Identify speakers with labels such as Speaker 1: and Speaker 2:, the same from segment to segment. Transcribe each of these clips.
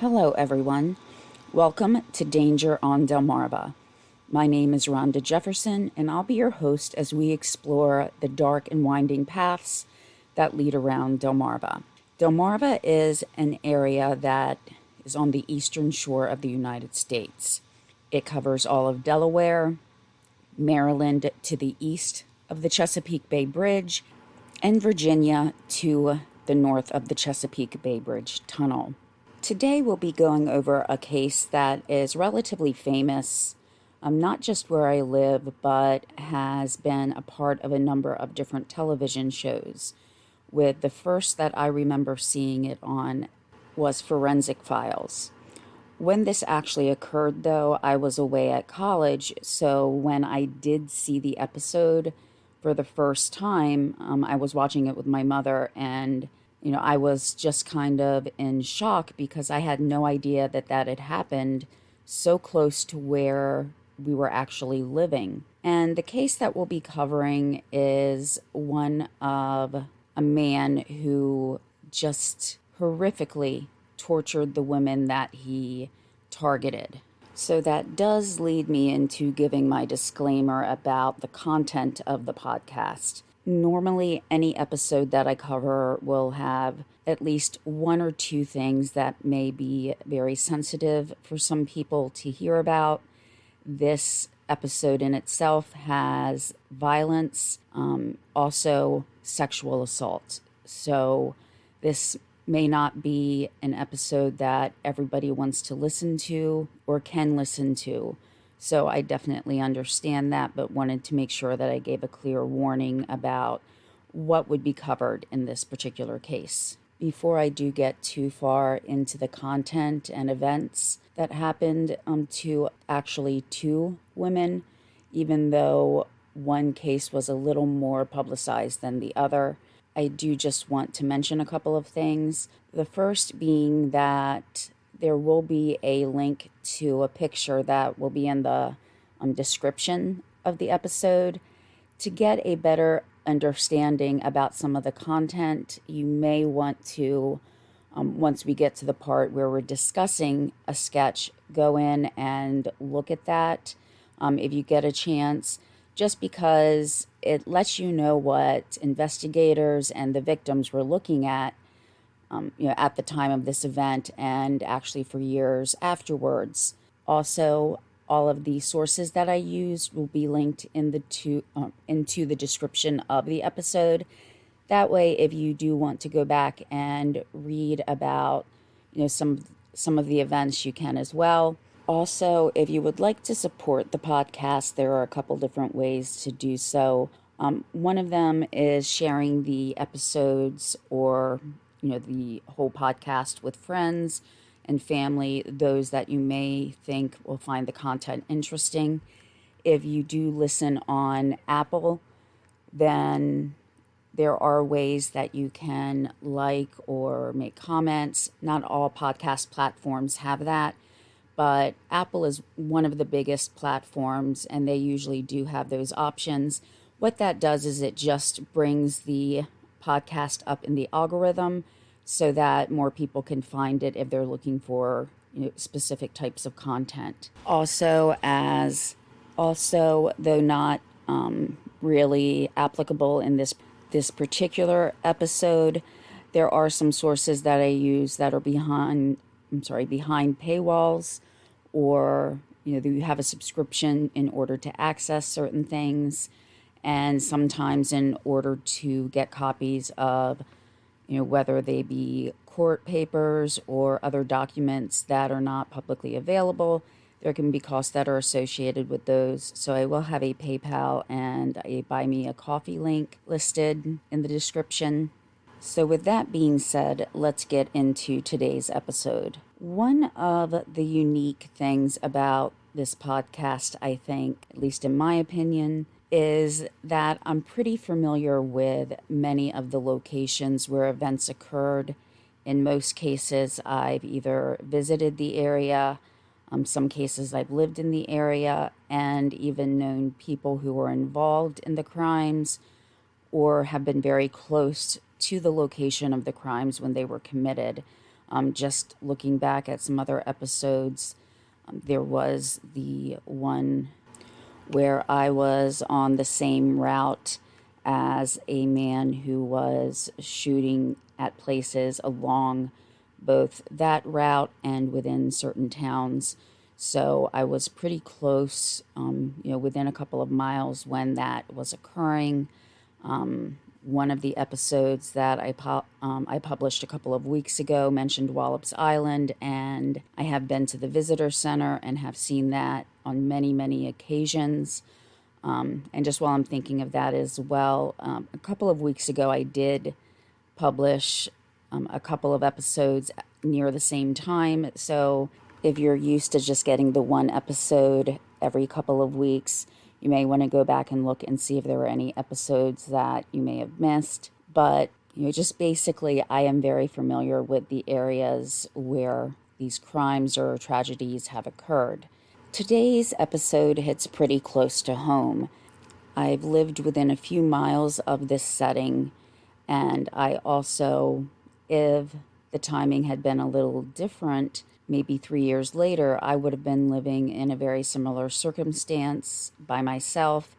Speaker 1: Hello, everyone. Welcome to Danger on Delmarva. My name is Rhonda Jefferson, and I'll be your host as we explore the dark and winding paths that lead around Delmarva. Delmarva is an area that is on the eastern shore of the United States. It covers all of Delaware, Maryland to the east of the Chesapeake Bay Bridge, and Virginia to the north of the Chesapeake Bay Bridge Tunnel. Today we'll be going over a case that is relatively famous, not just where I live, but has been a part of a number of different television shows, with the first that I remember seeing it on was Forensic Files. When this actually occurred, though, I was away at college, so when I did see the episode for the first time, I was watching it with my mother, and I was just kind of in shock because I had no idea that had happened so close to where we were actually living. And the case that we'll be covering is one of a man who just horrifically tortured the women that he targeted. So that does lead me into giving my disclaimer about the content of the podcast. Normally, any episode that I cover will have at least one or two things that may be very sensitive for some people to hear about. This episode in itself has violence, also sexual assault. So this may not be an episode that everybody wants to listen to or can listen to. So I definitely understand that, but wanted to make sure that I gave a clear warning about what would be covered in this particular case. Before I do get too far into the content and events that happened to actually two women, even though one case was a little more publicized than the other, I do just want to mention a couple of things. The first being that there will be a link to a picture that will be in the description of the episode. To get a better understanding about some of the content, you may want to, once we get to the part where we're discussing a sketch, go in and look at that if you get a chance, just because it lets you know what investigators and the victims were looking at at the time of this event and actually for years afterwards. Also, all of the sources that I used will be linked into the description of the episode. That way, if you do want to go back and read about some of the events, you can as well. Also, if you would like to support the podcast, there are a couple different ways to do so. One of them is sharing the episodes or the whole podcast with friends and family, those that you may think will find the content interesting. If you do listen on Apple, then there are ways that you can like or make comments. Not all podcast platforms have that, but Apple is one of the biggest platforms, and they usually do have those options. What that does is it just brings the podcast up in the algorithm so that more people can find it if they're looking for specific types of content. Also, though not really applicable in this particular episode, there are some sources that I use that are behind paywalls, or you have a subscription in order to access certain things, and sometimes in order to get copies of whether they be court papers or other documents that are not publicly available, there can be costs that are associated with those. So I will have a PayPal and a Buy Me a Coffee link listed in the description. So with that being said, let's get into today's episode. One of the unique things about this podcast, I think, at least in my opinion, is that I'm pretty familiar with many of the locations where events occurred. In most cases, I've either visited the area, some cases I've lived in the area, and even known people who were involved in the crimes or have been very close to the location of the crimes when they were committed. Just looking back at some other episodes, there was the one where I was on the same route as a man who was shooting at places along both that route and within certain towns. So I was pretty close, within a couple of miles when that was occurring. One of the episodes that I published a couple of weeks ago mentioned Wallops Island, and I have been to the visitor center and have seen that on many, many occasions. And just while I'm thinking of that as well, a couple of weeks ago I did publish a couple of episodes near the same time. So if you're used to just getting the one episode every couple of weeks, you may want to go back and look and see if there were any episodes that you may have missed. But, just basically, I am very familiar with the areas where these crimes or tragedies have occurred. Today's episode hits pretty close to home. I've lived within a few miles of this setting, and I also, if the timing had been a little different, maybe 3 years later, I would have been living in a very similar circumstance by myself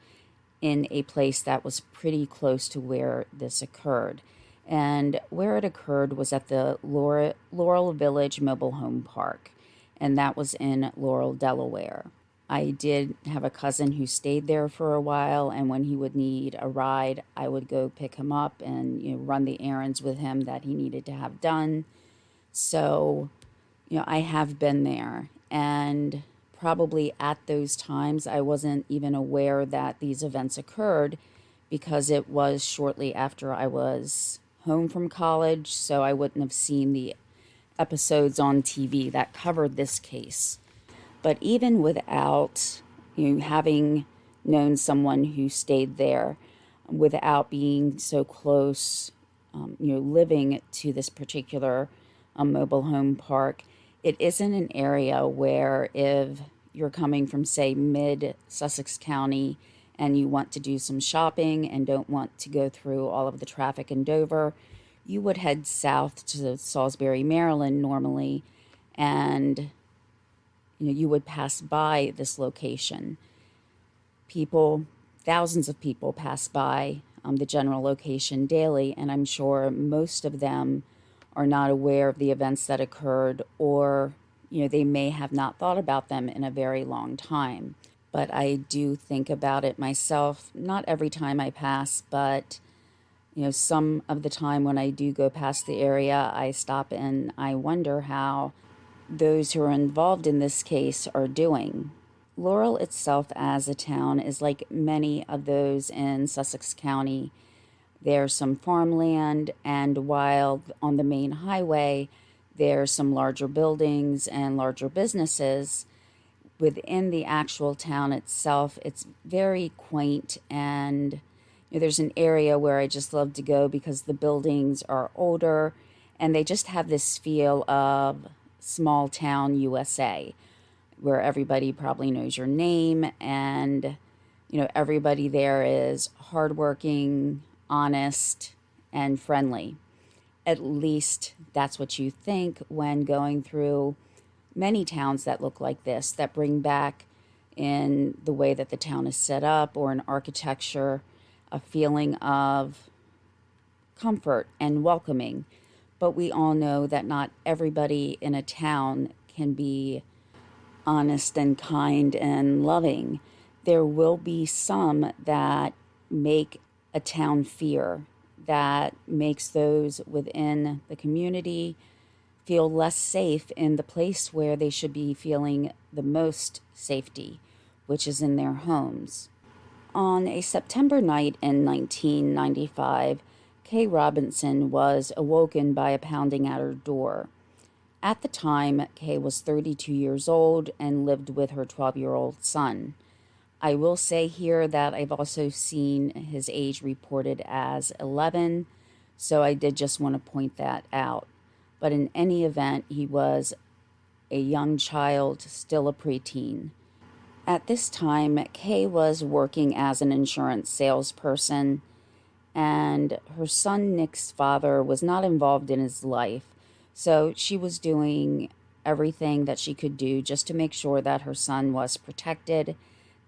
Speaker 1: in a place that was pretty close to where this occurred. And where it occurred was at the Laurel Village Mobile Home Park, and that was in Laurel, Delaware. I did have a cousin who stayed there for a while, and when he would need a ride, I would go pick him up and run the errands with him that he needed to have done. So I have been there, and probably at those times I wasn't even aware that these events occurred because it was shortly after I was home from college, so I wouldn't have seen the episodes on TV that covered this case. But even without having known someone who stayed there, without being so close, living to this particular mobile home park, it isn't an area where if you're coming from, say, mid-Sussex County and you want to do some shopping and don't want to go through all of the traffic in Dover, you would head south to Salisbury, Maryland normally, and you would pass by this location. Thousands of people pass by the general location daily, and I'm sure most of them are not aware of the events that occurred, or they may have not thought about them in a very long time. But I do think about it myself, not every time I pass, but some of the time when I do go past the area, I stop and I wonder how those who are involved in this case are doing. Laurel itself as a town is like many of those in Sussex County. There's some farmland, and while on the main highway, there's some larger buildings and larger businesses. Within the actual town itself, it's very quaint, and there's an area where I just love to go because the buildings are older, and they just have this feel of small town USA, where everybody probably knows your name, and everybody there is hardworking, honest, and friendly. At least that's what you think when going through many towns that look like this, that bring back in the way that the town is set up or in architecture a feeling of comfort and welcoming. But we all know that not everybody in a town can be honest and kind and loving. There will be some that make a town fear, that makes those within the community feel less safe in the place where they should be feeling the most safety, which is in their homes. On a September night in 1995, Kay Robinson was awoken by a pounding at her door. At the time, Kay was 32 years old and lived with her 12-year-old son. I will say here that I've also seen his age reported as 11, so I did just want to point that out. But in any event, he was a young child, still a preteen. At this time, Kay was working as an insurance salesperson, and her son Nick's father was not involved in his life, So she was doing everything that she could do just to make sure that her son was protected,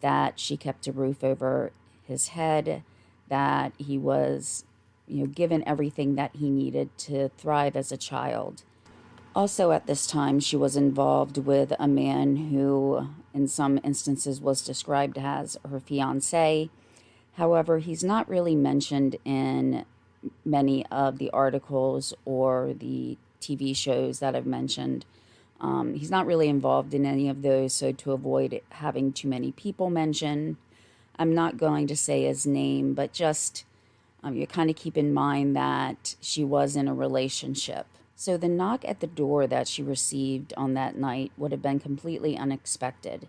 Speaker 1: that she kept a roof over his head, that he was, given everything that he needed to thrive as a child. Also, at this time, she was involved with a man who, in some instances, was described as her fiancé. However, he's not really mentioned in many of the articles or the TV shows that I've mentioned. He's not really involved in any of those, so to avoid having too many people mentioned, I'm not going to say his name, but just you kind of keep in mind that she was in a relationship. So the knock at the door that she received on that night would have been completely unexpected.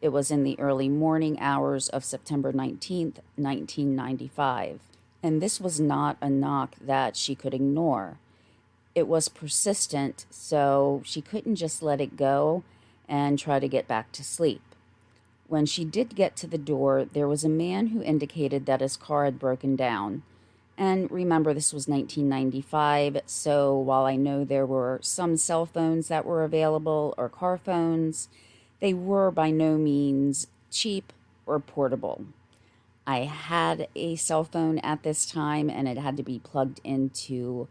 Speaker 1: It was in the early morning hours of September 19th, 1995. And this was not a knock that she could ignore. It was persistent, so she couldn't just let it go and try to get back to sleep. When she did get to the door, there was a man who indicated that his car had broken down. And remember, this was 1995, so while I know there were some cell phones that were available or car phones, they were by no means cheap or portable. I had a cell phone at this time, and it had to be plugged into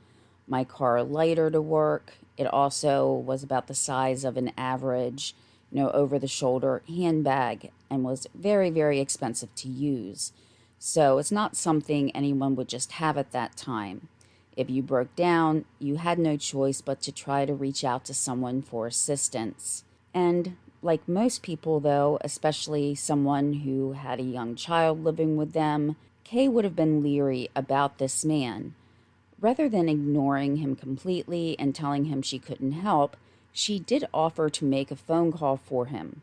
Speaker 1: my car lighter to work. It also was about the size of an average, over-the-shoulder handbag, and was very, very expensive to use. So it's not something anyone would just have at that time. If you broke down, you had no choice but to try to reach out to someone for assistance. And like most people, though, especially someone who had a young child living with them, Kay would have been leery about this man. Rather than ignoring him completely and telling him she couldn't help, she did offer to make a phone call for him.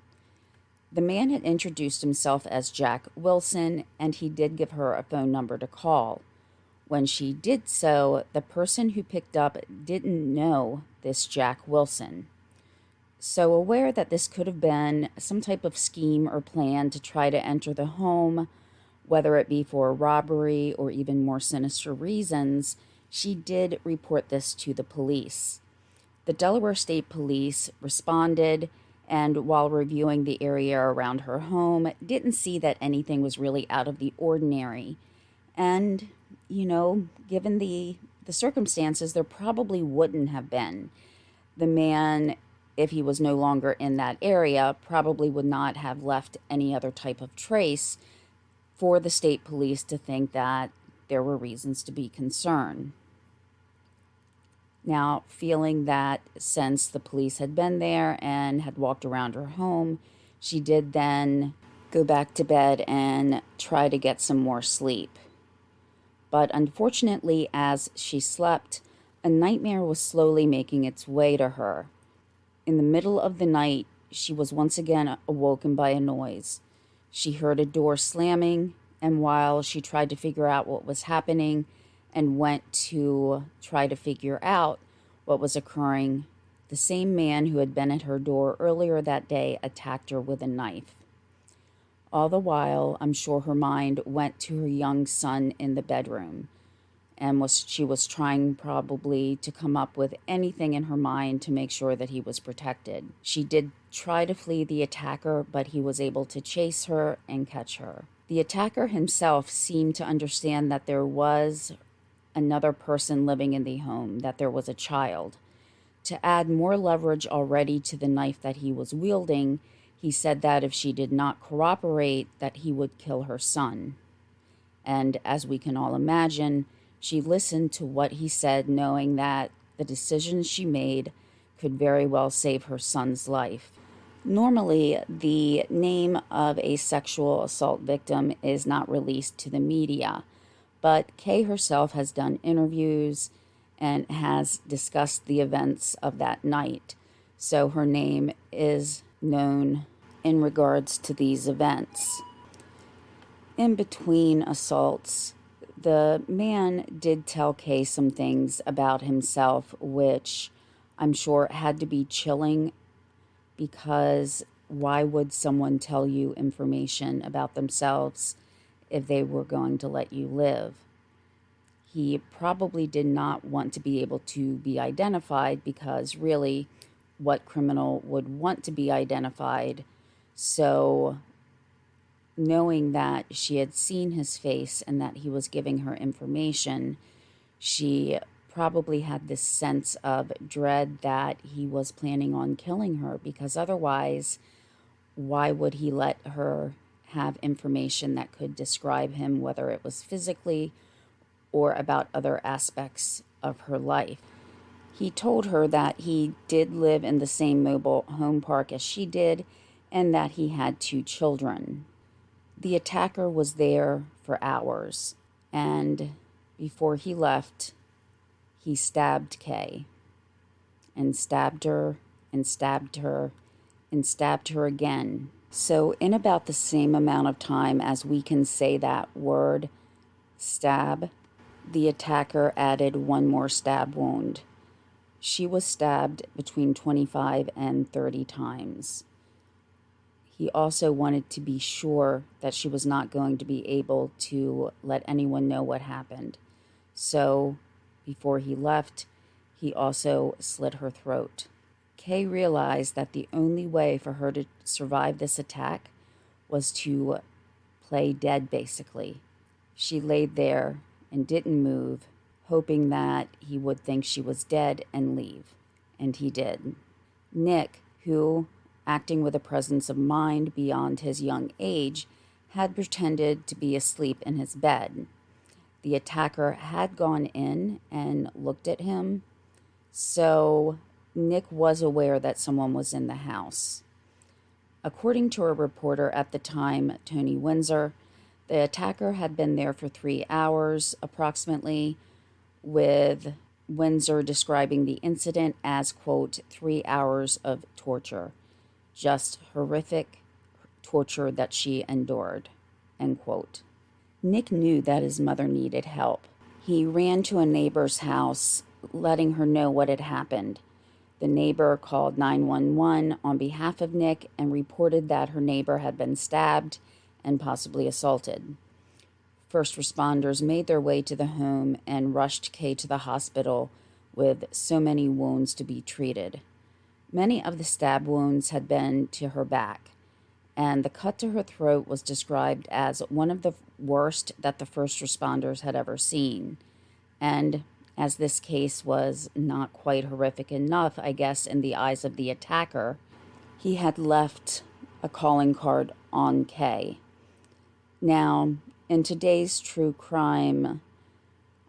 Speaker 1: The man had introduced himself as Jack Wilson, and he did give her a phone number to call. When she did so, the person who picked up didn't know this Jack Wilson. So aware that this could have been some type of scheme or plan to try to enter the home, whether it be for a robbery or even more sinister reasons, she did report this to the police. The Delaware State Police responded, and while reviewing the area around her home, didn't see that anything was really out of the ordinary. And, given the circumstances, there probably wouldn't have been. The man, if he was no longer in that area, probably would not have left any other type of trace for the state police to think that there were reasons to be concerned. Now, feeling that since the police had been there and had walked around her home, she did then go back to bed and try to get some more sleep. But unfortunately, as she slept, a nightmare was slowly making its way to her. In the middle of the night, she was once again awoken by a noise. She heard a door slamming, and while she tried to figure out what was happening and went to try to figure out what was occurring, the same man who had been at her door earlier that day attacked her with a knife. All the while, I'm sure her mind went to her young son in the bedroom, and she was trying probably to come up with anything in her mind to make sure that he was protected. She did try to flee the attacker, but he was able to chase her and catch her. The attacker himself seemed to understand that there was another person living in the home, that there was a child. To add more leverage already to the knife that he was wielding, he said that if she did not cooperate, that he would kill her son. And as we can all imagine, she listened to what he said, knowing that the decisions she made could very well save her son's life. Normally, the name of a sexual assault victim is not released to the media, but Kay herself has done interviews and has discussed the events of that night, so her name is known in regards to these events. In between assaults, the man did tell Kay some things about himself, which I'm sure had to be chilling, because why would someone tell you information about themselves if they were going to let you live? He probably did not want to be able to be identified, because really, what criminal would want to be identified? So, knowing that she had seen his face and that he was giving her information, she probably had this sense of dread that he was planning on killing her, because otherwise, why would he let her have information that could describe him, whether it was physically or about other aspects of her life? He told her that he did live in the same mobile home park as she did and that he had 2 children. The attacker was there for hours, and before he left, he stabbed Kay, and stabbed her, and stabbed her, and stabbed her again. So in about the same amount of time as we can say that word, stab, the attacker added one more stab wound. She was stabbed between 25 and 30 times. He also wanted to be sure that she was not going to be able to let anyone know what happened. So, before he left, he also slit her throat. Kay realized that the only way for her to survive this attack was to play dead, basically. She laid there and didn't move, hoping that he would think she was dead and leave. And he did. Nick, who, acting with a presence of mind beyond his young age, had pretended to be asleep in his bed. The attacker had gone in and looked at him, so Nick was aware that someone was in the house. According to a reporter at the time, Tony Windsor, the attacker had been there for 3 hours approximately, with Windsor describing the incident as, quote, 3 hours of torture. Just horrific torture that she endured, end quote. Nick knew that his mother needed help. He ran to a neighbor's house, letting her know what had happened. The neighbor called 911 on behalf of Nick and reported that her neighbor had been stabbed and possibly assaulted. First responders made their way to the home and rushed Kay to the hospital with so many wounds to be treated. Many of the stab wounds had been to her back, and the cut to her throat was described as one of the worst that the first responders had ever seen. And as this case was not quite horrific enough, I guess, in the eyes of the attacker, he had left a calling card on Kay. Now, in today's true crime,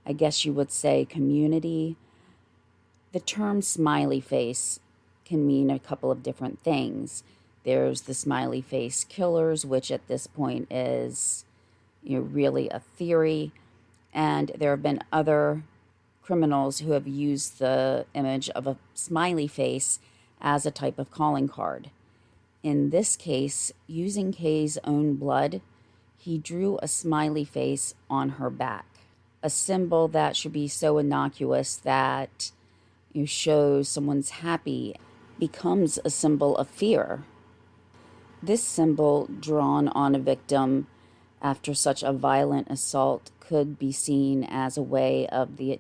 Speaker 1: I guess you would say, community, the term smiley face can mean a couple of different things. There's the smiley face killers, which at this point is, really a theory. And there have been other criminals who have used the image of a smiley face as a type of calling card. In this case, using Kay's own blood, he drew a smiley face on her back, a symbol that should be so innocuous that shows someone's happy becomes a symbol of fear. This symbol drawn on a victim after such a violent assault could be seen as a way of the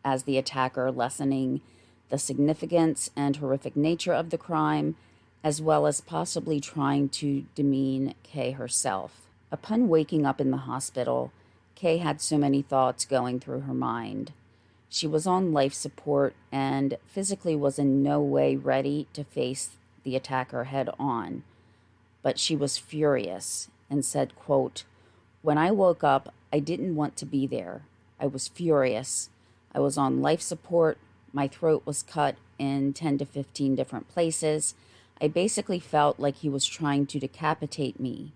Speaker 1: attacker lessening the significance and horrific nature of the crime, as well as possibly trying to demean Kay herself. Upon waking up in the hospital, Kay had so many thoughts going through her mind. She was on life support and physically was in no way ready to face the attacker head on. But she was furious and said, quote, "When I woke up, I didn't want to be there. I was furious. I was on life support. My throat was cut in 10 to 15 different places. I basically felt like he was trying to decapitate me.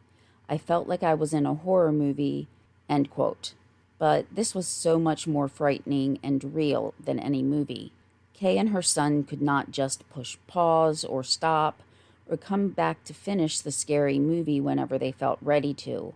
Speaker 1: I felt like I was in a horror movie," end quote. But this was so much more frightening and real than any movie. Kay and her son could not just push pause or stop or come back to finish the scary movie whenever they felt ready to.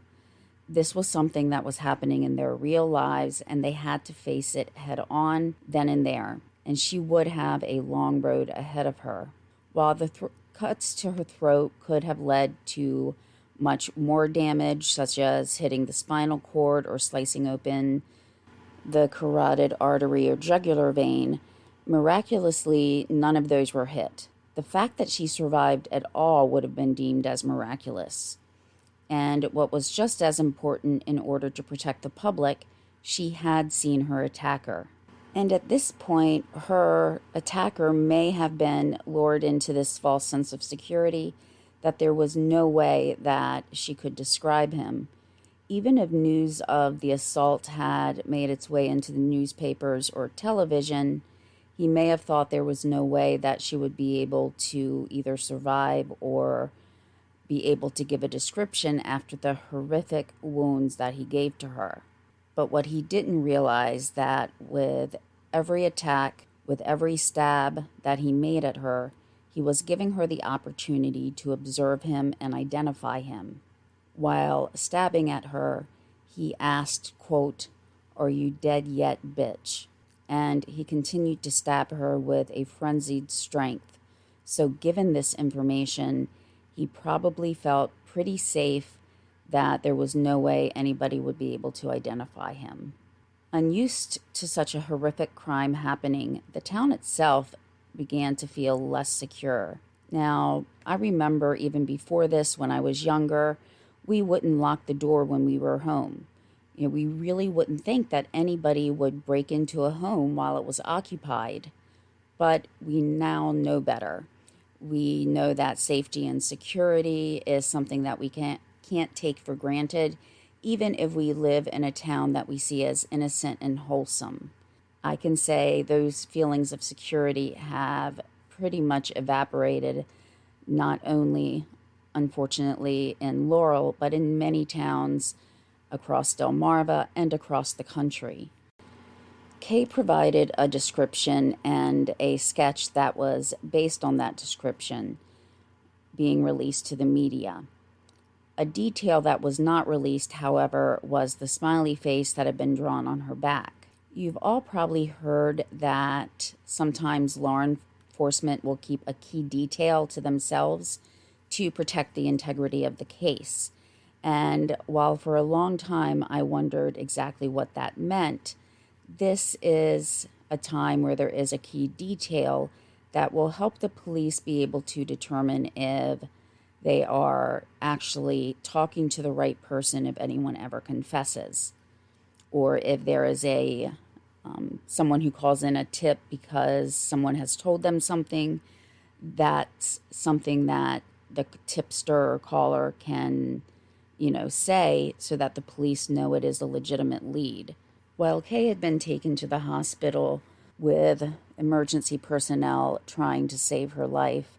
Speaker 1: This was something that was happening in their real lives, and they had to face it head on then and there, and she would have a long road ahead of her. While the cuts to her throat could have led to much more damage, such as hitting the spinal cord or slicing open the carotid artery or jugular vein. Miraculously, none of those were hit. The fact that she survived at all would have been deemed as miraculous. And what was just as important, in order to protect the public, she had seen her attacker. And at this point, her attacker may have been lured into this false sense of security that there was no way that she could describe him. Even if news of the assault had made its way into the newspapers or television, he may have thought there was no way that she would be able to either survive or be able to give a description after the horrific wounds that he gave to her. But what he didn't realize, that with every attack, with every stab that he made at her, he was giving her the opportunity to observe him and identify him. While stabbing at her, he asked, quote, "Are you dead yet, bitch?" And he continued to stab her with a frenzied strength. So given this information, he probably felt pretty safe that there was no way anybody would be able to identify him. Unused to such a horrific crime happening, the town itself began to feel less secure. Now, I remember even before this, when I was younger, we wouldn't lock the door when we were home. We really wouldn't think that anybody would break into a home while it was occupied. But we now know better. We know that safety and security is something that we can't take for granted, even if we live in a town that we see as innocent and wholesome. I can say those feelings of security have pretty much evaporated, not only, unfortunately, in Laurel, but in many towns across Delmarva and across the country. Kay provided a description and a sketch that was based on that description being released to the media. A detail that was not released, however, was the smiley face that had been drawn on her back. You've all probably heard that sometimes law enforcement will keep a key detail to themselves to protect the integrity of the case. And while for a long time I wondered exactly what that meant, this is a time where there is a key detail that will help the police be able to determine if they are actually talking to the right person if anyone ever confesses, or if there is someone who calls in a tip because someone has told them something. That's something that the tipster or caller can, say, so that the police know it is a legitimate lead. While Kay had been taken to the hospital with emergency personnel trying to save her life,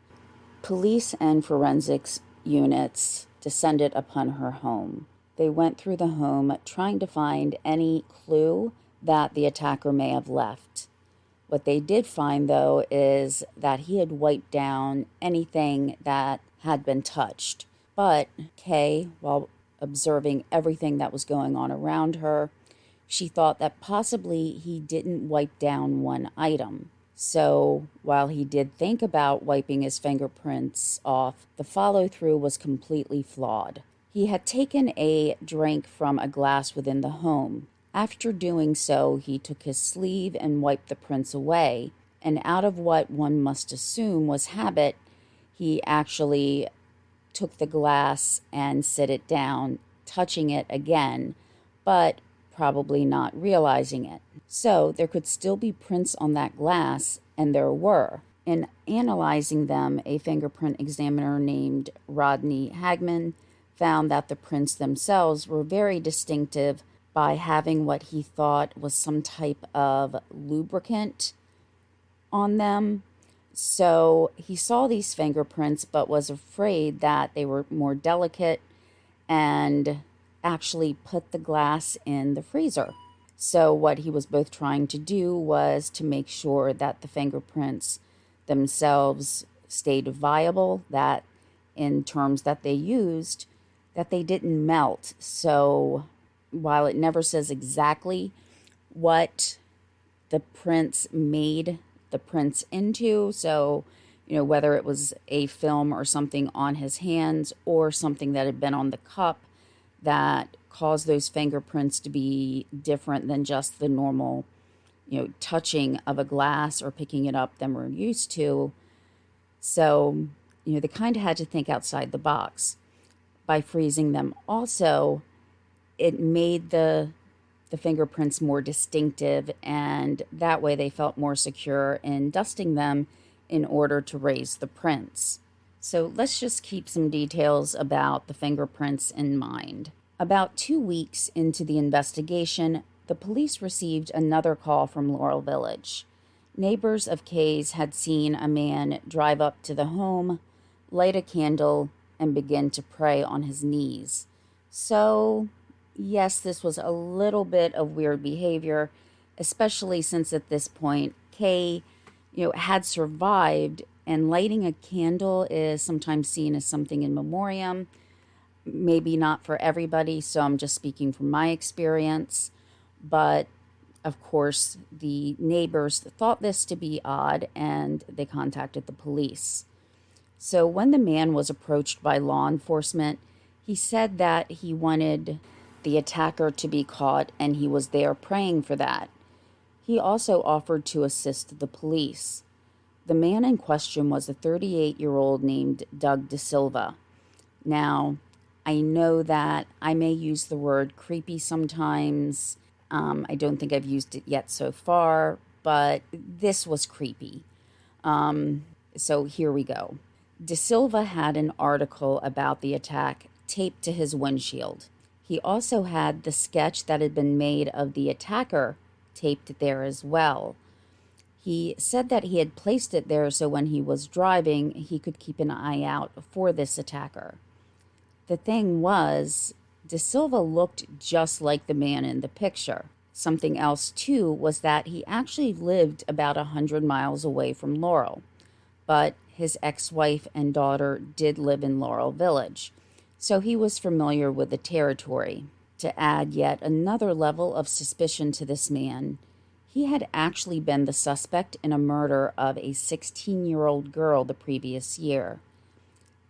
Speaker 1: police and forensics units descended upon her home. They went through the home trying to find any clue that the attacker may have left. What they did find, though, is that he had wiped down anything that had been touched. But Kay, while observing everything that was going on around her, she thought that possibly he didn't wipe down one item. So while he did think about wiping his fingerprints off, the follow-through was completely flawed. He had taken a drink from a glass within the home. After doing so, he took his sleeve and wiped the prints away, and out of what one must assume was habit, he actually took the glass and set it down, touching it again, but probably not realizing it. So there could still be prints on that glass, and there were. In analyzing them, a fingerprint examiner named Rodney Hagman found that the prints themselves were very distinctive by having what he thought was some type of lubricant on them. So he saw these fingerprints but was afraid that they were more delicate and actually put the glass in the freezer. So what he was both trying to do was to make sure that the fingerprints themselves stayed viable, that in terms that they used, that they didn't melt. So while it never says exactly what the prints made the prints into, so whether it was a film or something on his hands or something that had been on the cup, that caused those fingerprints to be different than just the normal, touching of a glass or picking it up than we're used to. So, they kind of had to think outside the box. By freezing them also, it made the fingerprints more distinctive, and that way they felt more secure in dusting them in order to raise the prints. So let's just keep some details about the fingerprints in mind. About 2 weeks into the investigation, the police received another call from Laurel Village. Neighbors of Kay's had seen a man drive up to the home, light a candle, and begin to pray on his knees. So, yes, this was a little bit of weird behavior, especially since at this point, Kay, had survived, and lighting a candle is sometimes seen as something in memoriam. Maybe not for everybody, so I'm just speaking from my experience. But, of course, the neighbors thought this to be odd, and they contacted the police. So when the man was approached by law enforcement, he said that he wanted the attacker to be caught, and he was there praying for that. He also offered to assist the police. The man in question was a 38-year-old named Doug DeSilva. Now, I know that I may use the word creepy sometimes. I don't think I've used it yet so far, but this was creepy. So here we go. DeSilva had an article about the attack taped to his windshield. He also had the sketch that had been made of the attacker taped there as well. He said that he had placed it there so when he was driving, he could keep an eye out for this attacker. The thing was, DeSilva looked just like the man in the picture. Something else, too, was that he actually lived about 100 miles away from Laurel. But his ex-wife and daughter did live in Laurel Village, so he was familiar with the territory. To add yet another level of suspicion to this man, he had actually been the suspect in a murder of a 16-year-old girl the previous year.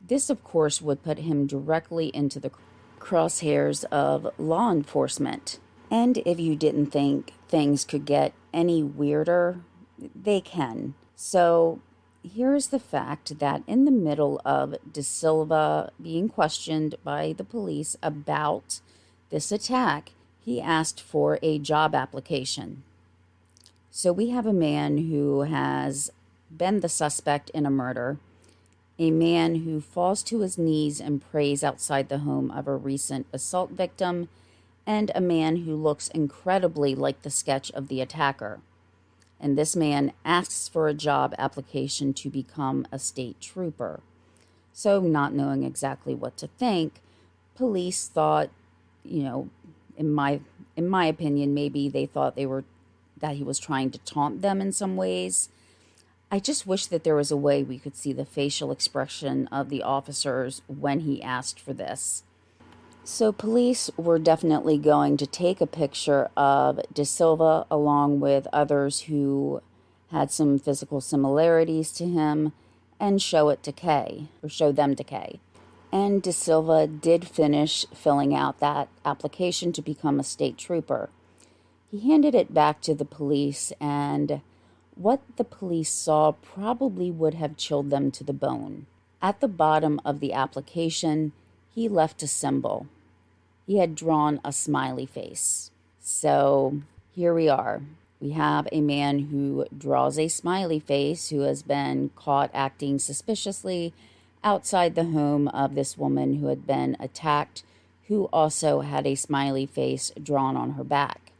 Speaker 1: This, of course, would put him directly into the crosshairs of law enforcement. And if you didn't think things could get any weirder, they can. So here's the fact that in the middle of DeSilva being questioned by the police about this attack, he asked for a job application. So we have a man who has been the suspect in a murder, a man who falls to his knees and prays outside the home of a recent assault victim, and a man who looks incredibly like the sketch of the attacker. And this man asks for a job application to become a state trooper. So, not knowing exactly what to think, police thought, in my opinion, maybe they thought that he was trying to taunt them in some ways. I just wish that there was a way we could see the facial expression of the officers when he asked for this. So police were definitely going to take a picture of DeSilva along with others who had some physical similarities to him and show them to Kay. And DeSilva did finish filling out that application to become a state trooper. He handed it back to the police, and what the police saw probably would have chilled them to the bone. At the bottom of the application, he left a symbol. He had drawn a smiley face. So here we are. We have a man who draws a smiley face who has been caught acting suspiciously outside the home of this woman who had been attacked, who also had a smiley face drawn on her back.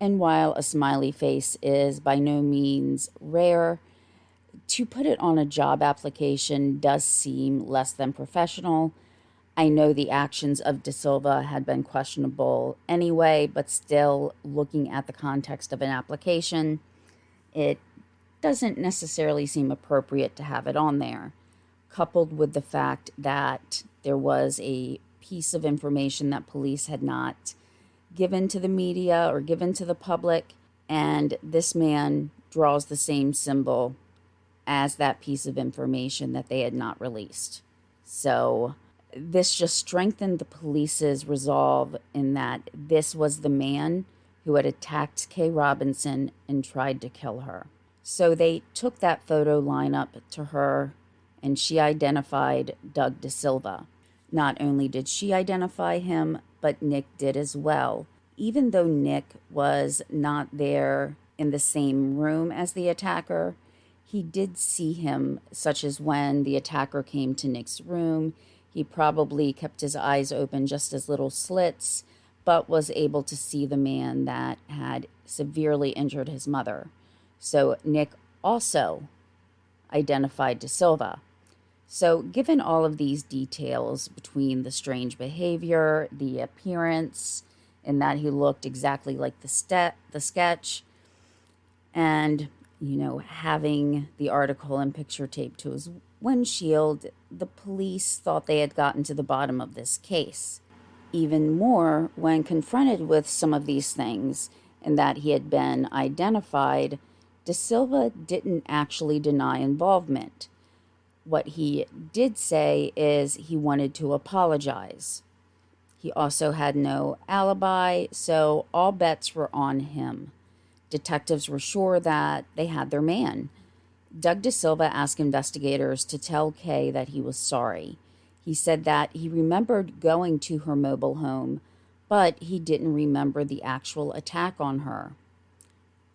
Speaker 1: And while a smiley face is by no means rare, to put it on a job application does seem less than professional. I know the actions of DeSilva had been questionable anyway, but still, looking at the context of an application, it doesn't necessarily seem appropriate to have it on there, coupled with the fact that there was a piece of information that police had not given to the media or given to the public, and this man draws the same symbol as that piece of information that they had not released. So This just strengthened the police's resolve in that this was the man who had attacked Kay Robinson and tried to kill her. So they took that photo lineup to her, and she identified Doug DeSilva. Not only did she identify him, but Nick did as well. Even though Nick was not there in the same room as the attacker, he did see him, such as when the attacker came to Nick's room. He probably kept his eyes open just as little slits, but was able to see the man that had severely injured his mother. So Nick also identified DeSilva. So given all of these details between the strange behavior, the appearance, and that he looked exactly like the sketch, and, having the article and picture taped to his windshield, the police thought they had gotten to the bottom of this case. Even more, when confronted with some of these things and that he had been identified, DeSilva didn't actually deny involvement. What he did say is he wanted to apologize. He also had no alibi, so all bets were on him. Detectives were sure that they had their man. Doug DeSilva asked investigators to tell Kay that he was sorry. He said that he remembered going to her mobile home, but he didn't remember the actual attack on her.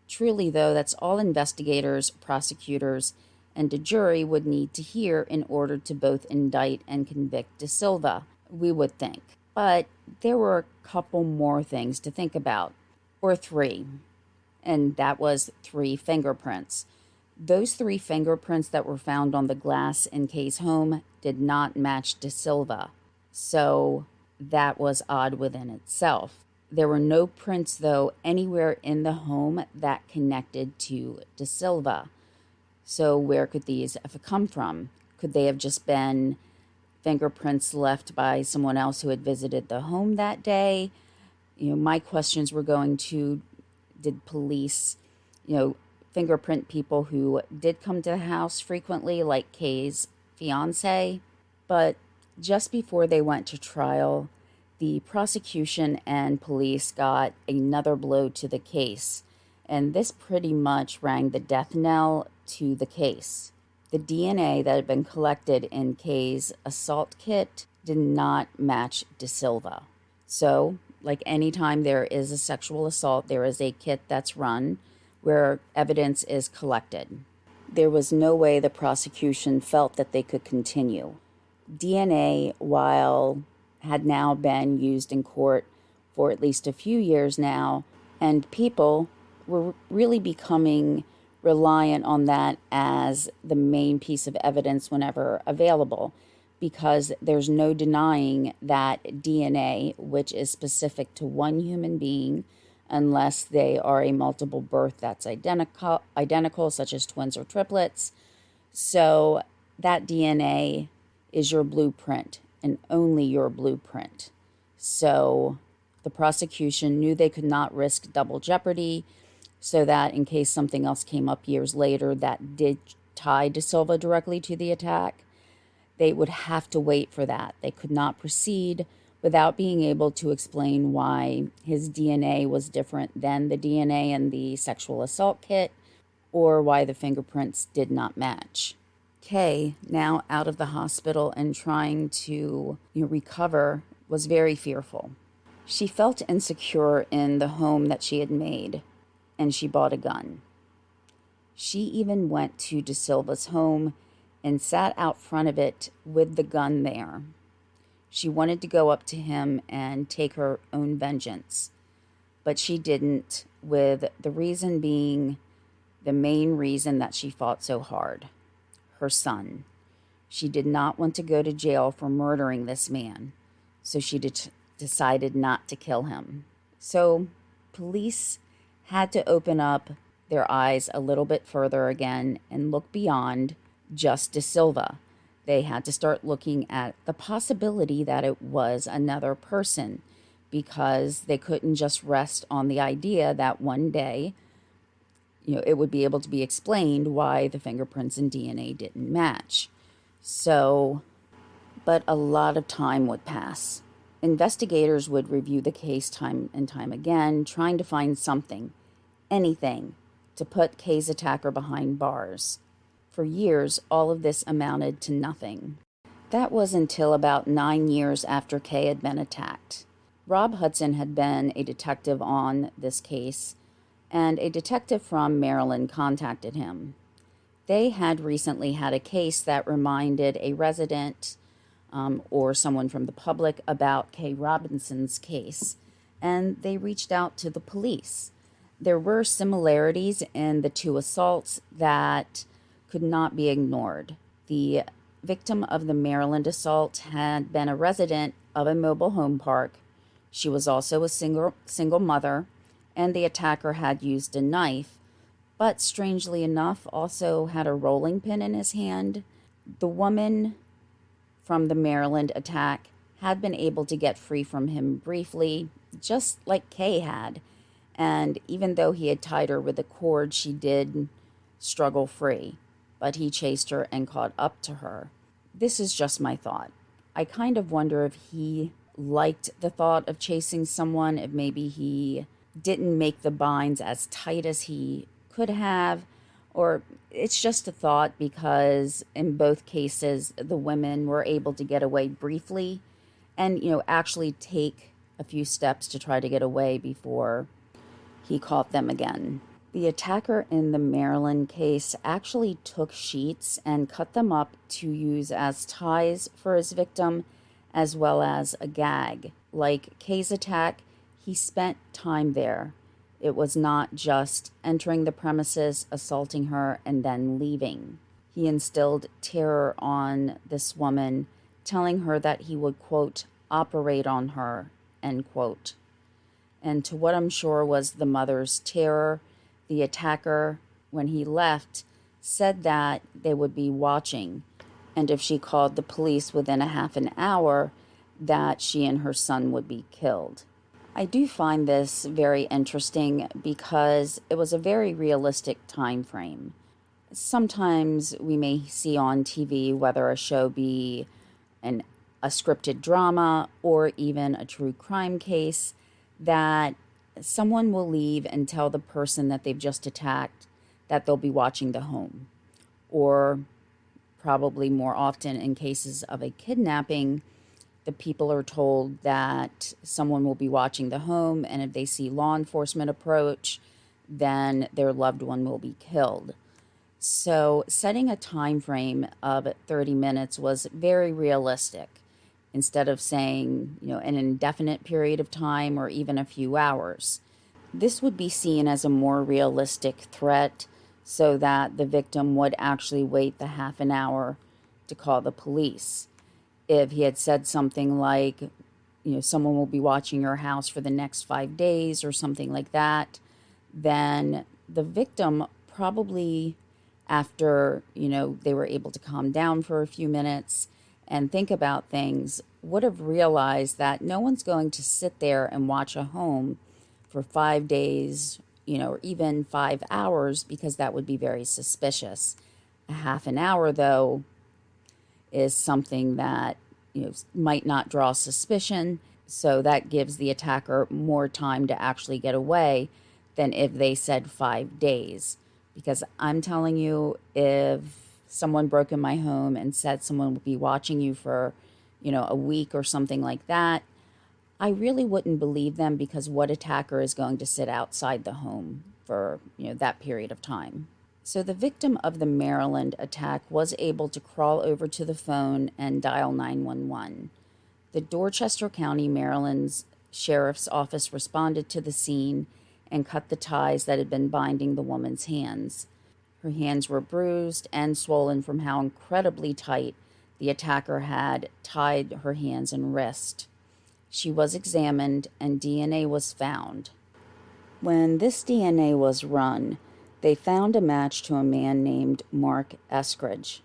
Speaker 1: Truly, though, that's all investigators, prosecutors, and a jury would need to hear in order to both indict and convict DeSilva, we would think. But there were a couple more things to think about, or three, and that was 3 fingerprints. Those 3 fingerprints that were found on the glass in Kay's home did not match DeSilva, so that was odd within itself. There were no prints, though, anywhere in the home that connected to DeSilva. So where could these have come from? Could they have just been fingerprints left by someone else who had visited the home that day? My questions were going to, did police, fingerprint people who did come to the house frequently, like Kay's fiance? But just before they went to trial, the prosecution and police got another blow to the case, and this pretty much rang the death knell to the case. The DNA that had been collected in Kay's assault kit did not match DeSilva. So, like any time there is a sexual assault, there is a kit that's run where evidence is collected. There was no way the prosecution felt that they could continue. DNA, while had now been used in court for at least a few years now, and people were really becoming reliant on that as the main piece of evidence whenever available, because there's no denying that DNA, which is specific to one human being, unless they are a multiple birth that's identical, such as twins or triplets. So that DNA is your blueprint and only your blueprint. So the prosecution knew they could not risk double jeopardy, so that in case something else came up years later that did tie DeSilva directly to the attack, they would have to wait for that. They could not proceed without being able to explain why his DNA was different than the DNA in the sexual assault kit, or why the fingerprints did not match. Kay, now out of the hospital and trying to recover, was very fearful. She felt insecure in the home that she had made, and she bought a gun. She even went to DeSilva's home and sat out front of it with the gun there. She wanted to go up to him and take her own vengeance, but she didn't, with the reason being the main reason that she fought so hard: her son. She did not want to go to jail for murdering this man, so she decided not to kill him. So police had to open up their eyes a little bit further again and look beyond just DeSilva. They had to start looking at the possibility that it was another person, because they couldn't just rest on the idea that one day, it would be able to be explained why the fingerprints and DNA didn't match. So But a lot of time would pass. Investigators would review the case time and time again, trying to find something, anything, to put Kay's attacker behind bars. For years, all of this amounted to nothing. That was until about 9 years after Kay had been attacked. Rob Hudson had been a detective on this case, and a detective from Maryland contacted him. They had recently had a case that reminded a resident or someone from the public about Kay Robinson's case, and they reached out to the police. There were similarities in the two assaults that could not be ignored. The victim of the Maryland assault had been a resident of a mobile home park. She was also a single mother, and the attacker had used a knife, but strangely enough also had a rolling pin in his hand. The woman from the Maryland attack had been able to get free from him briefly, just like Kay had. And even though he had tied her with a cord, she did struggle free. But he chased her and caught up to her. This is just my thought. I kind of wonder if he liked the thought of chasing someone, if maybe he didn't make the binds as tight as he could have, or it's just a thought because in both cases, the women were able to get away briefly and, actually take a few steps to try to get away before he caught them again. The attacker in the Maryland case actually took sheets and cut them up to use as ties for his victim, as well as a gag. Like Kay's attack, he spent time there. It was not just entering the premises, assaulting her, and then leaving. He instilled terror on this woman, telling her that he would, quote, operate on her, end quote. And to what I'm sure was the mother's terror, the attacker, when he left, said that they would be watching, and if she called the police within a half an hour, that she and her son would be killed. I do find this very interesting because it was a very realistic time frame. Sometimes we may see on TV, whether a show be a scripted drama or even a true crime case, that someone will leave and tell the person that they've just attacked that they'll be watching the home. Or probably more often in cases of a kidnapping, the people are told that someone will be watching the home, and if they see law enforcement approach, then their loved one will be killed. So setting a time frame of 30 minutes was very realistic. Instead of saying, an indefinite period of time or even a few hours. This would be seen as a more realistic threat so that the victim would actually wait the half an hour to call the police. If he had said something like, someone will be watching your house for the next 5 days or something like that, then the victim probably, after, they were able to calm down for a few minutes and think about things, would have realized that no one's going to sit there and watch a home for 5 days, or even 5 hours, because that would be very suspicious. A half an hour, though, is something that, might not draw suspicion, so that gives the attacker more time to actually get away than if they said 5 days. Because I'm telling you, if someone broke in my home and said someone would be watching you for, a week or something like that, I really wouldn't believe them, because what attacker is going to sit outside the home for, that period of time? So the victim of the Maryland attack was able to crawl over to the phone and dial 911. The Dorchester County, Maryland's Sheriff's Office responded to the scene and cut the ties that had been binding the woman's hands. Her hands were bruised and swollen from how incredibly tight the attacker had tied her hands and wrist. She was examined and DNA was found. When this DNA was run, they found a match to a man named Mark Eskridge.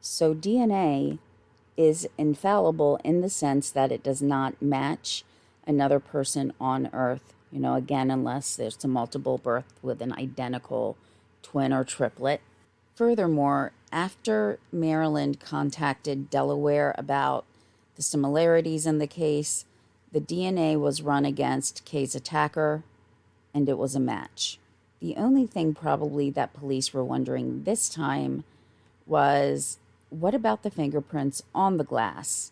Speaker 1: So DNA is infallible in the sense that it does not match another person on Earth, again, unless there's a multiple birth with an identical twin or triplet. Furthermore, After Maryland contacted Delaware about the similarities in the case, the DNA was run against Kay's attacker, and it was a match. The only thing probably that police were wondering this time was, what about the fingerprints on the glass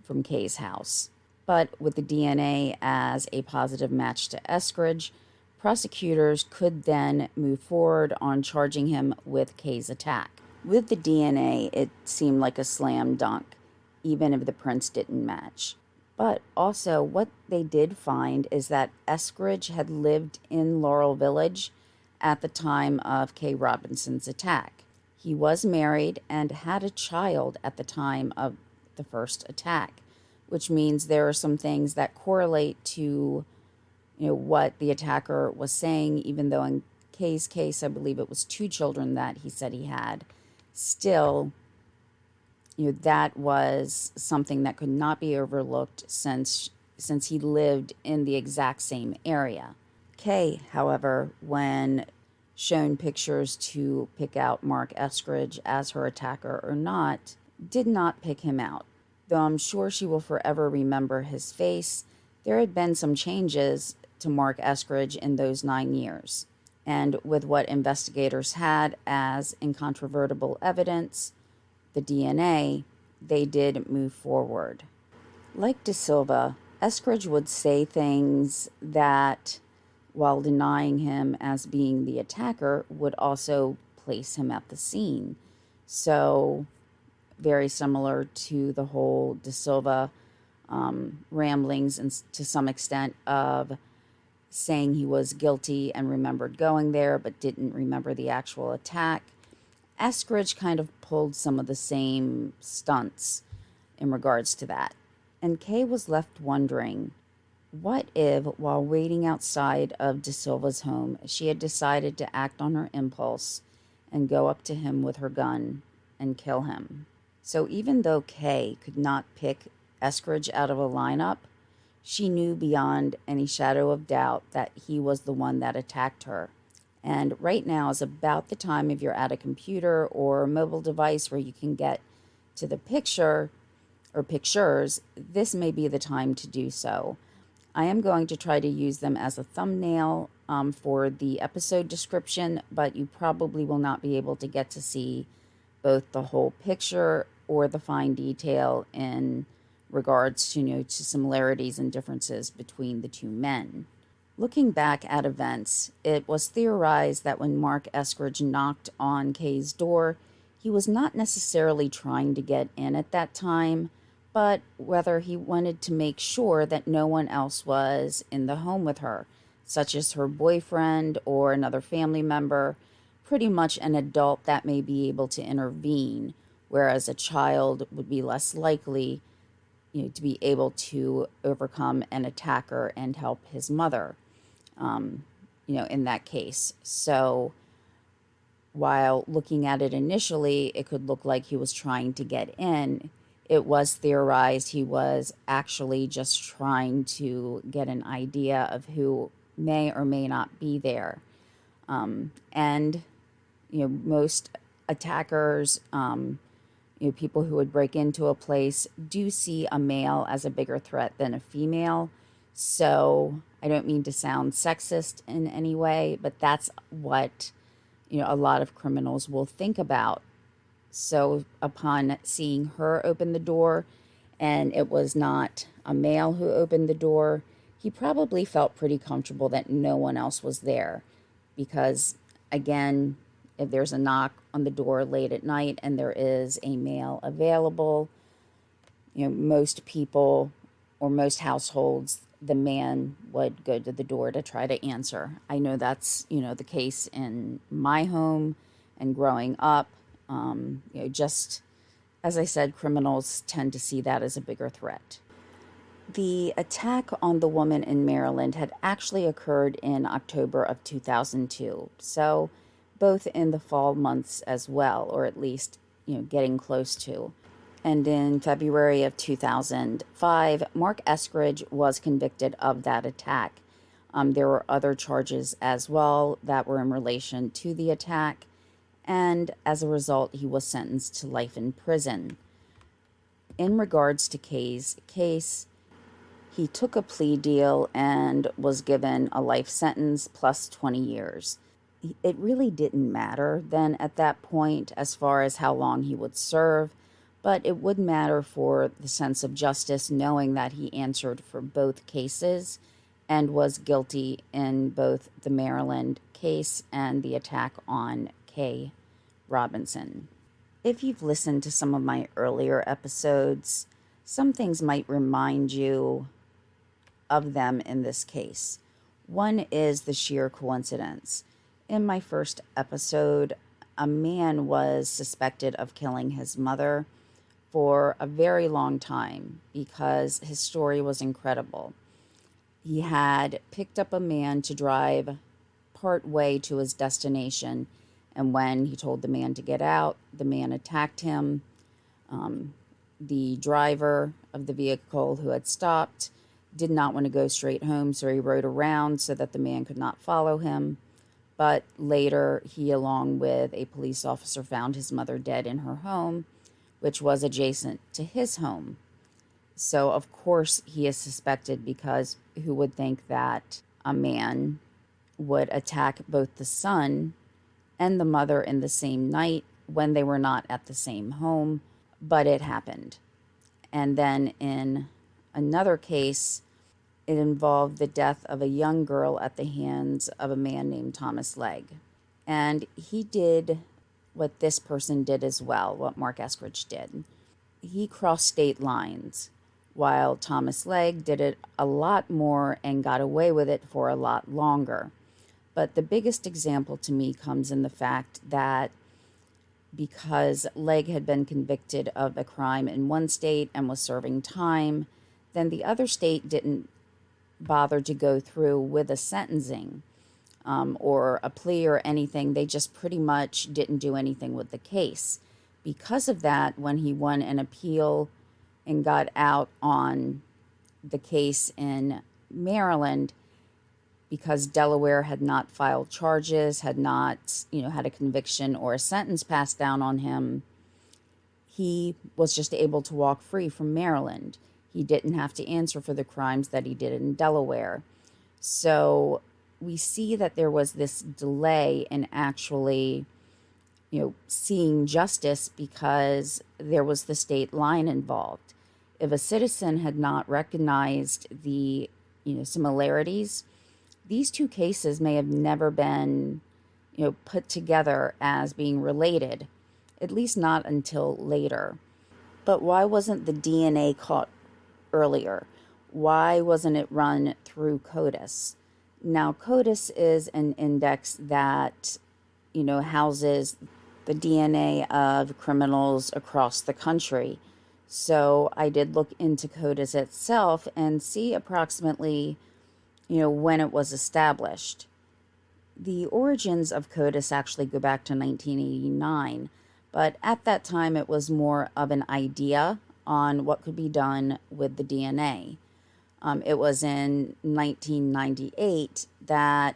Speaker 1: from Kay's house? But with the DNA as a positive match to Eskridge, prosecutors could then move forward on charging him with Kay's attack. With the DNA, it seemed like a slam dunk, even if the prints didn't match. But also, what they did find is that Eskridge had lived in Laurel Village at the time of Kay Robinson's attack. He was married and had a child at the time of the first attack, which means there are some things that correlate to, what the attacker was saying, even though in Kay's case, I believe it was 2 children that he said he had. Still, that was something that could not be overlooked since he lived in the exact same area. Kay, however, when shown pictures to pick out Mark Eskridge as her attacker or not, did not pick him out. Though I'm sure she will forever remember his face, there had been some changes to Mark Eskridge in those 9 years. And with what investigators had as incontrovertible evidence, the DNA, they did move forward. Like De Silva, Eskridge would say things that, while denying him as being the attacker, would also place him at the scene. So, very similar to the whole De Silva ramblings, and to some extent of saying he was guilty and remembered going there but didn't remember the actual attack. Eskridge kind of pulled some of the same stunts in regards to that. And Kay was left wondering, what if, while waiting outside of De Silva's home, she had decided to act on her impulse and go up to him with her gun and kill him? So even though Kay could not pick Eskridge out of a lineup, she knew beyond any shadow of doubt that he was the one that attacked her. And right now is about the time, if you're at a computer or a mobile device where you can get to the picture or pictures, this may be the time to do so. I am going to try to use them as a thumbnail for the episode description, but you probably will not be able to get to see both the whole picture or the fine detail in regards to, to similarities and differences between the 2 men. Looking back at events, it was theorized that when Mark Eskridge knocked on Kay's door, he was not necessarily trying to get in at that time, but whether he wanted to make sure that no one else was in the home with her, such as her boyfriend or another family member, pretty much an adult that may be able to intervene, whereas a child would be less likely, to be able to overcome an attacker and help his mother, in that case. So while looking at it initially, it could look like he was trying to get in. It was theorized he was actually just trying to get an idea of who may or may not be there. And most attackers, people who would break into a place do see a male as a bigger threat than a female. So I don't mean to sound sexist in any way, but that's what, a lot of criminals will think about. So upon seeing her open the door, and it was not a male who opened the door, he probably felt pretty comfortable that no one else was there. Because, again, if there's a knock on the door late at night and there is a male available, most people or most households, the man would go to the door to try to answer. I know that's, the case in my home and growing up. Just as I said, criminals tend to see that as a bigger threat. The attack on the woman in Maryland had actually occurred in October of 2002. So both in the fall months as well, or at least, getting close to. And in February of 2005, Mark Eskridge was convicted of that attack. There were other charges as well that were in relation to the attack. and as a result, he was sentenced to life in prison. In regards to Kay's case, he took a plea deal and was given a life sentence plus 20 years. It really didn't matter then at that point as far as how long he would serve, but it would matter for the sense of justice knowing that he answered for both cases and was guilty in both the Maryland case and the attack on Kay Robinson. If you've listened to some of my earlier episodes, some things might remind you of them in this case. One is the sheer coincidence. In my first episode, a man was suspected of killing his mother for a very long time because his story was incredible. He had picked up a man to drive part way to his destination, and when he told the man to get out, the man attacked him. The driver of the vehicle who had stopped did not want to go straight home, so he rode around so that the man could not follow him. But later, he, along with a police officer, found his mother dead in her home, which was adjacent to his home. So, of course, he is suspected because who would think that a man would attack both the son and the mother in the same night when they were not at the same home, but it happened. And then in another case, it involved the death of a young girl at the hands of a man named Thomas Legg. And he did what this person did as well, what Mark Eskridge did. He crossed state lines, while Thomas Legg did it a lot more and got away with it for a lot longer. But the biggest example to me comes in the fact that because Legg had been convicted of a crime in one state and was serving time, then the other state didn't bother to go through with a sentencing or a plea or anything. They just pretty much didn't do anything with the case. Because of that, when he won an appeal and got out on the case in Maryland, because Delaware had not filed charges, had not, had a conviction or a sentence passed down on him, he was just able to walk free from Maryland. He didn't have to answer for the crimes that he did in Delaware. So we see that there was this delay in actually, seeing justice because there was the state line involved. If a citizen had not recognized the, similarities, these two cases may have never been, put together as being related, at least not until later. But why wasn't the DNA caught earlier? Why wasn't it run through CODIS? Now, CODIS is an index that, houses the DNA of criminals across the country. So I did look into CODIS itself and see approximately, when it was established. The origins of CODIS actually go back to 1989, but at that time it was more of an idea on what could be done with the DNA. It was in 1998 that,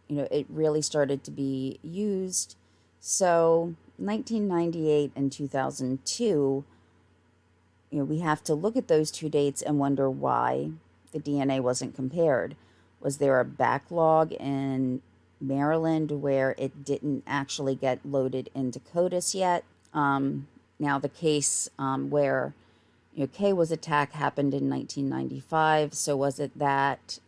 Speaker 1: it really started to be used. So 1998 and 2002, we have to look at those two dates and wonder why the DNA wasn't compared. Was there a backlog in Maryland where it didn't actually get loaded into CODIS yet? Now the case where Kay was attacked happened in 1995. So was it that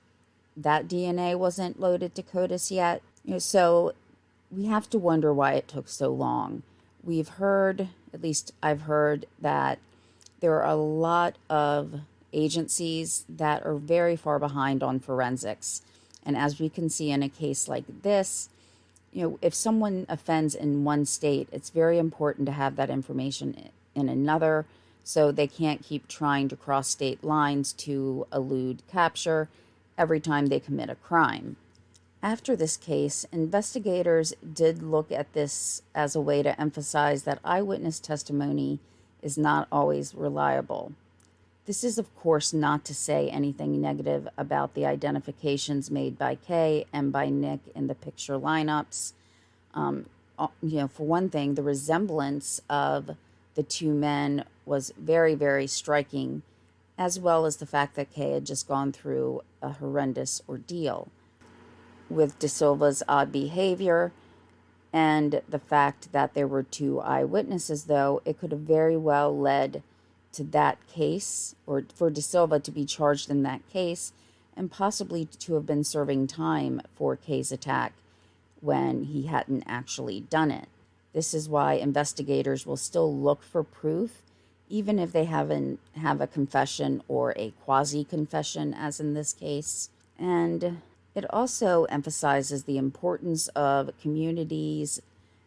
Speaker 1: DNA wasn't loaded to CODIS yet? So we have to wonder why it took so long. We've heard, at least I've heard, that there are a lot of agencies that are very far behind on forensics. And as we can see in a case like this, if someone offends in one state, it's very important to have that information in another, so they can't keep trying to cross state lines to elude capture every time they commit a crime. After this case, investigators did look at this as a way to emphasize that eyewitness testimony is not always reliable. This is, of course, not to say anything negative about the identifications made by Kay and by Nick in the picture lineups. for one thing, the resemblance of the two men was very, very striking, as well as the fact that Kay had just gone through a horrendous ordeal. With De Silva's odd behavior and the fact that there were two eyewitnesses, though, it could have very well led to that case, or for De Silva to be charged in that case, and possibly to have been serving time for Kay's attack when he hadn't actually done it. This is why investigators will still look for proof, even if they haven't have a confession or a quasi-confession, as in this case. And it also emphasizes the importance of communities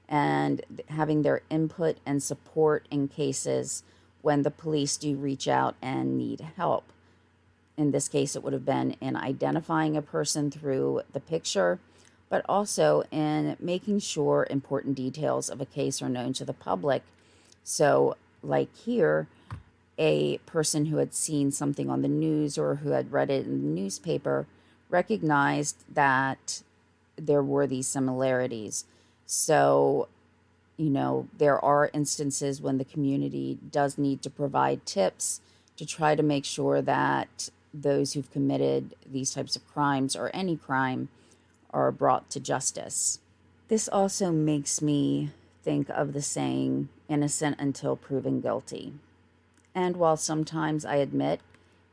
Speaker 1: and having their input and support in cases when the police do reach out and need help. In this case, it would have been in identifying a person through the picture, but also in making sure important details of a case are known to the public. So, like here, a person who had seen something on the news or who had read it in the newspaper recognized that there were these similarities. So, there are instances when the community does need to provide tips to try to make sure that those who've committed these types of crimes or any crime are brought to justice. This also makes me think of the saying, innocent until proven guilty. And while sometimes I admit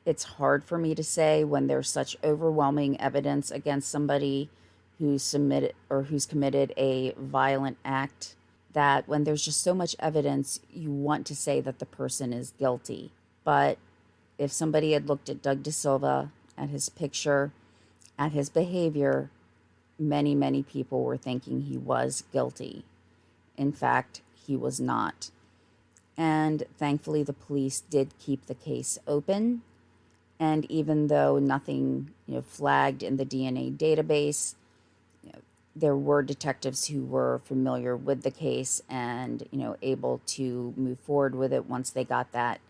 Speaker 1: it's hard for me to say when there's such overwhelming evidence against somebody who's committed a violent act, that when there's just so much evidence, you want to say that the person is guilty. But if somebody had looked at Doug De Silva, at his picture, at his behavior, many, many people were thinking he was guilty. In fact, he was not. And thankfully, the police did keep the case open. And even though nothing, flagged in the DNA database, there were detectives who were familiar with the case and, able to move forward with it once they got that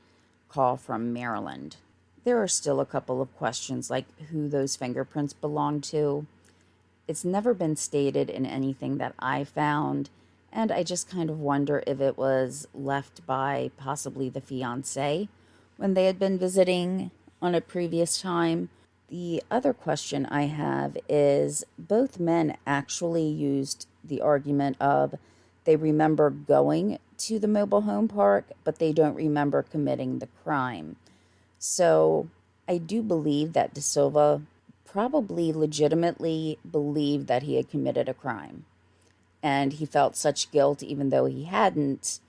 Speaker 1: call from Maryland. There are still a couple of questions, like who those fingerprints belong to. It's never been stated in anything that I found, and I just kind of wonder if it was left by possibly the fiancé when they had been visiting on a previous time. The other question I have is, both men actually used the argument of they remember going to the mobile home park, but they don't remember committing the crime. So I do believe that De Silva probably legitimately believed that he had committed a crime. And he felt such guilt, even though he hadn't,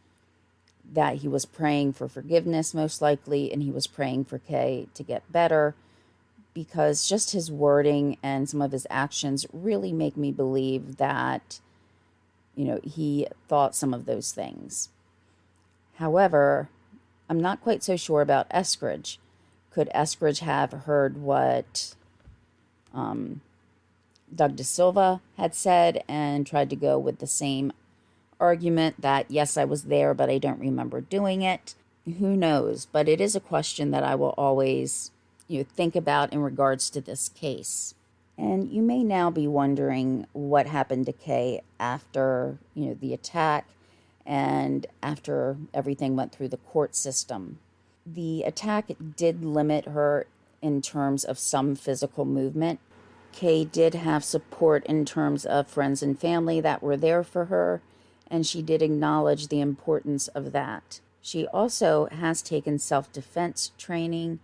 Speaker 1: that he was praying for forgiveness, most likely, and he was praying for Kay to get better, because just his wording and some of his actions really make me believe that, he thought some of those things. However, I'm not quite so sure about Eskridge. Could Eskridge have heard what Doug De Silva had said and tried to go with the same argument that, yes, I was there, but I don't remember doing it? Who knows? But it is a question that I will always think about in regards to this case. And you may now be wondering what happened to Kay after, the attack and after everything went through the court system. The attack did limit her in terms of some physical movement. Kay did have support in terms of friends and family that were there for her, and she did acknowledge the importance of that. She also has taken self-defense training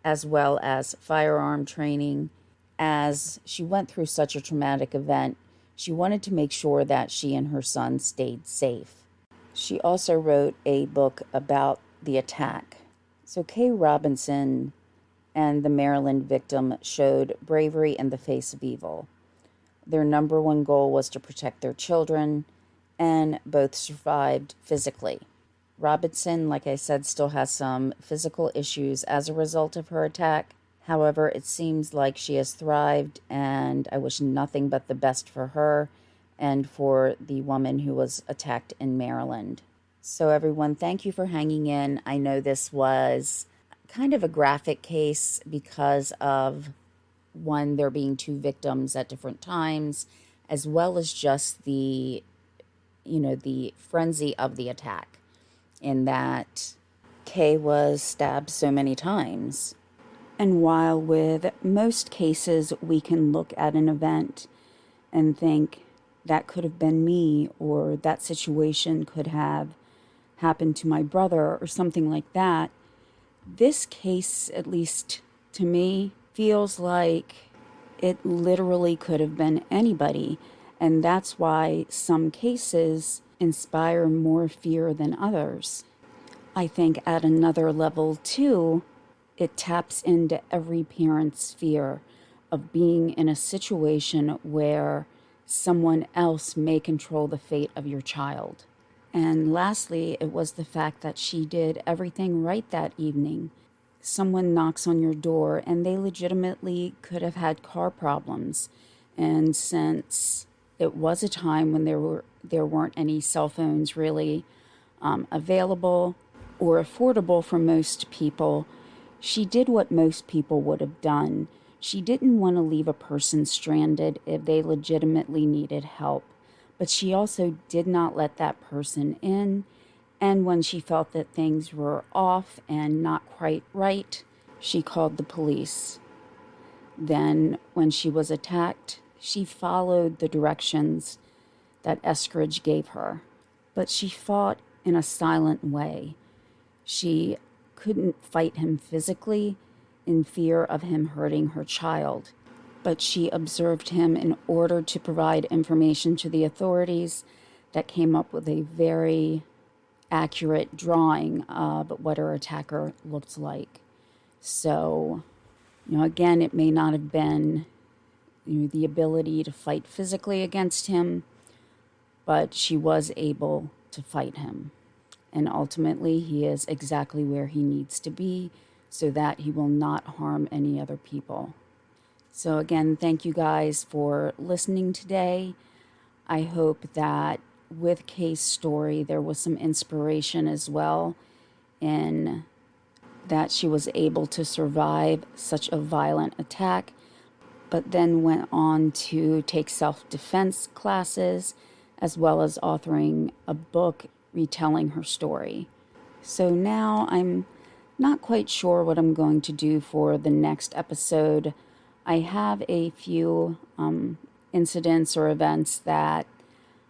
Speaker 1: as well as firearm training. As she went through such a traumatic event, she wanted to make sure that she and her son stayed safe. She also wrote a book about the attack. So Kay Robinson and the Maryland victim showed bravery in the face of evil. Their number one goal was to protect their children, and both survived physically. Robinson, like I said, still has some physical issues as a result of her attack. However, it seems like she has thrived, and I wish nothing but the best for her and for the woman who was attacked in Maryland. So everyone, thank you for hanging in. I know this was kind of a graphic case because of, one, there being two victims at different times, as well as just the the frenzy of the attack, in that Kay was stabbed so many times. And while with most cases we can look at an event and think that could have been me, or that situation could have happened to my brother or something like that, this case, at least to me, feels like it literally could have been anybody. And that's why some cases inspire more fear than others. I think at another level too, it taps into every parent's fear of being in a situation where someone else may control the fate of your child. And lastly, it was the fact that she did everything right that evening. Someone knocks on your door and they legitimately could have had car problems. And since it was a time when there weren't any cell phones really available or affordable for most people, she did what most people would have done. She didn't want to leave a person stranded if they legitimately needed help, but she also did not let that person in. And when she felt that things were off and not quite right, she called the police. Then, when she was attacked, she followed the directions that Eskridge gave her, but she fought in a silent way. She couldn't fight him physically in fear of him hurting her child, but she observed him in order to provide information to the authorities that came up with a very accurate drawing of what her attacker looked like. So, again, it may not have been the ability to fight physically against him, but she was able to fight him. And ultimately, he is exactly where he needs to be so that he will not harm any other people. So again, thank you guys for listening today. I hope that with Kay's story, there was some inspiration as well in that she was able to survive such a violent attack, but then went on to take self-defense classes, as well as authoring a book retelling her story. So now I'm not quite sure what I'm going to do for the next episode. I have a few incidents or events that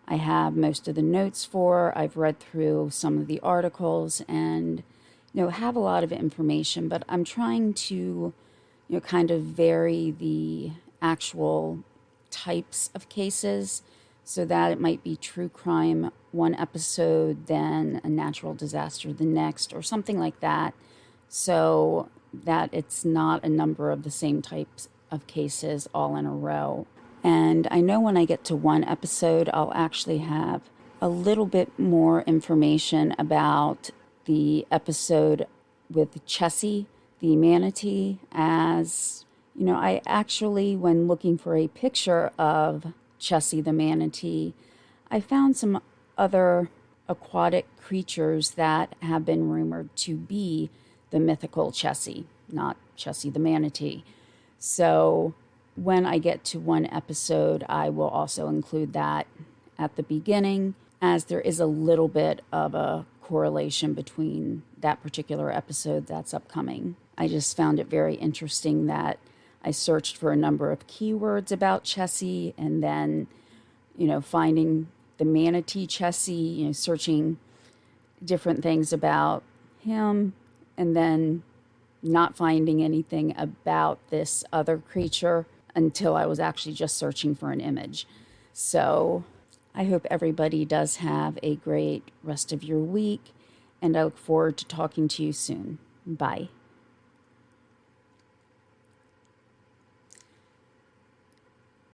Speaker 1: I have most of the notes for. I've read through some of the articles and have a lot of information, but I'm trying to kind of vary the actual types of cases so that it might be true crime one episode, then a natural disaster the next, or something like that, so that it's not a number of the same types of cases all in a row. And I know when I get to one episode, I'll actually have a little bit more information about the episode with Chessie, the manatee, as I actually, when looking for a picture of Chessie the manatee, I found some other aquatic creatures that have been rumored to be the mythical Chessie, not Chessie the manatee. So when I get to one episode, I will also include that at the beginning, as there is a little bit of a correlation between that particular episode that's upcoming. I just found it very interesting that I searched for a number of keywords about Chessie, and then, finding the manatee Chessie, searching different things about him, and then not finding anything about this other creature until I was actually just searching for an image. So I hope everybody does have a great rest of your week, and I look forward to talking to you soon. Bye.